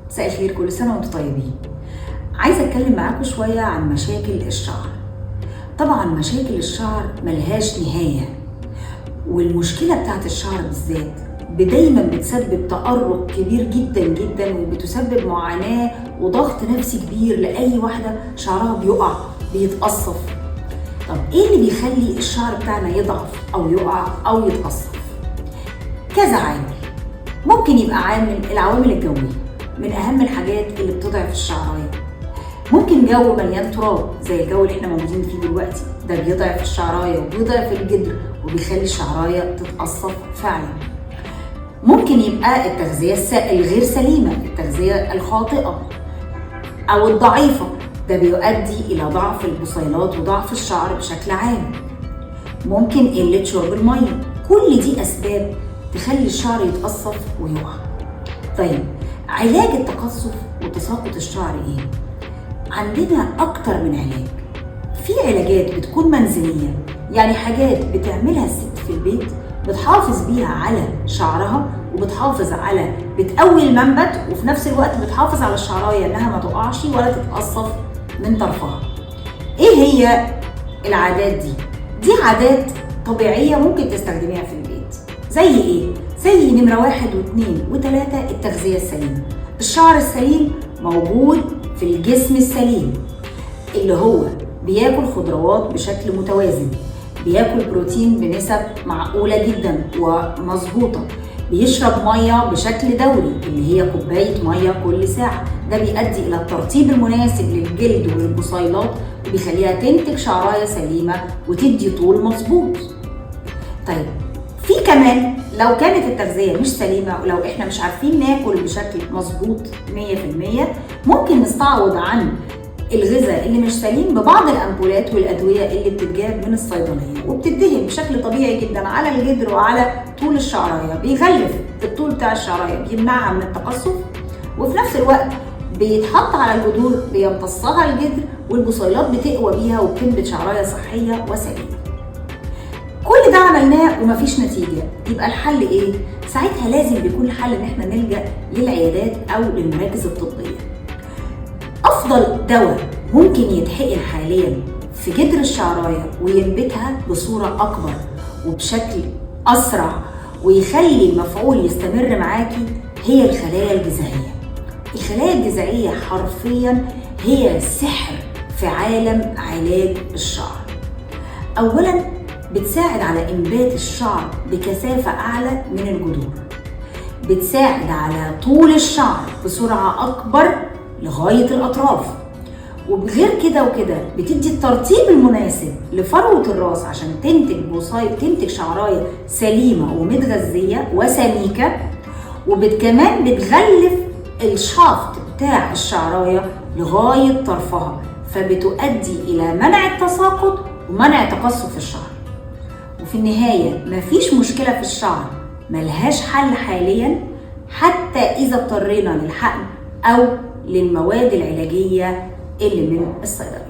مساء الخير، كل سنة وانتم طيبين. عايزة اتكلم معاكم شوية عن مشاكل الشعر. طبعا مشاكل الشعر ملهاش نهاية، والمشكلة بتاعت الشعر بالذات دايما بتسبب تأرق كبير جدا جدا، وبتسبب معاناة وضغط نفسي كبير لأي واحدة شعرها بيقع بيتقصف. طب ايه اللي بيخلي الشعر بتاعنا يضعف او يقع او يتقصف؟ كذا عامل. ممكن يبقى العوامل الجوية من اهم الحاجات اللي بتضعف الشعرايه. ممكن جو مليان تراب زي الجو اللي احنا موجودين فيه دلوقتي، ده بيضعف الشعرايه وبيضعف الجدر وبيخلي الشعرايه تتقصف فعلا. ممكن يبقى التغذيه الغير سليمه، التغذيه الخاطئه او الضعيفه، ده بيؤدي الى ضعف البصيلات وضعف الشعر بشكل عام. ممكن قله شرب الميه، كل دي اسباب تخلي الشعر يتقصف ويقع. طيب علاج التقصف وتساقط الشعر ايه؟ عندنا اكتر من علاج. في علاجات بتكون منزلية، يعني حاجات بتعملها الست في البيت بتحافظ بيها على شعرها بتقوي المنبت، وفي نفس الوقت بتحافظ على الشعراية انها ما تقعش ولا تتقصف من طرفها. ايه هي العادات دي؟ دي عادات طبيعية ممكن تستخدميها في البيت. زي ايه؟ زي نمرة 1 و2 و3 التغذية السليمة. الشعر السليم موجود في الجسم السليم، اللي هو بياكل خضروات بشكل متوازن، بياكل بروتين بنسب معقولة جدا ومظبوطة، بيشرب مية بشكل دوري اللي هي كوباية مية كل ساعة. ده بيؤدي إلى الترطيب المناسب للجلد والبصيلات وبيخليها تنتج شعراية سليمة وتدي طول مظبوط. طيب في كمان لو كانت التغذية مش سليمة، ولو احنا مش عارفين ناكل بشكل مظبوط 100%، ممكن نستعوض عن الغذاء اللي مش سليم ببعض الأمبولات والأدوية اللي بتتجاب من الصيدلية وبتدهن بشكل طبيعي جدا على الجدر وعلى طول الشعراية، بيغلف الطول بتاع الشعراية، بيمنعها من التقصف، وفي نفس الوقت بيتحط على الجذور بيمتصها الجدر، والبصيلات بتقوى بيها وبتنبت شعراية صحية وسليمة. كل ده عملناه ومفيش نتيجة، يبقى الحل ايه؟ ساعتها لازم بيكون الحل ان احنا نلجأ للعيادات او للمراكز الطبية. افضل دواء ممكن يتحقن حاليا في جدر الشعراية وينبتها بصورة اكبر وبشكل اسرع ويخلي المفعول يستمر معاكي هي الخلايا الجذعية. الخلايا الجذعية حرفيا هي السحر في عالم علاج الشعر. اولا بتساعد على إنبات الشعر بكثافة أعلى من الجذور، بتساعد على طول الشعر بسرعة أكبر لغاية الأطراف، وبغير كده وكده بتدي الترطيب المناسب لفروة الراس عشان تنتج شعراية سليمة ومتغذية وسميكة، وكمان بتغلف الشافت بتاع الشعراية لغاية طرفها، فبتؤدي إلى منع التساقط ومنع تقصف الشعر. وفي النهاية مفيش مشكلة في الشعر ملهاش حل حاليا، حتى إذا اضطرينا للحقن أو للمواد العلاجية اللي من الصيدلية.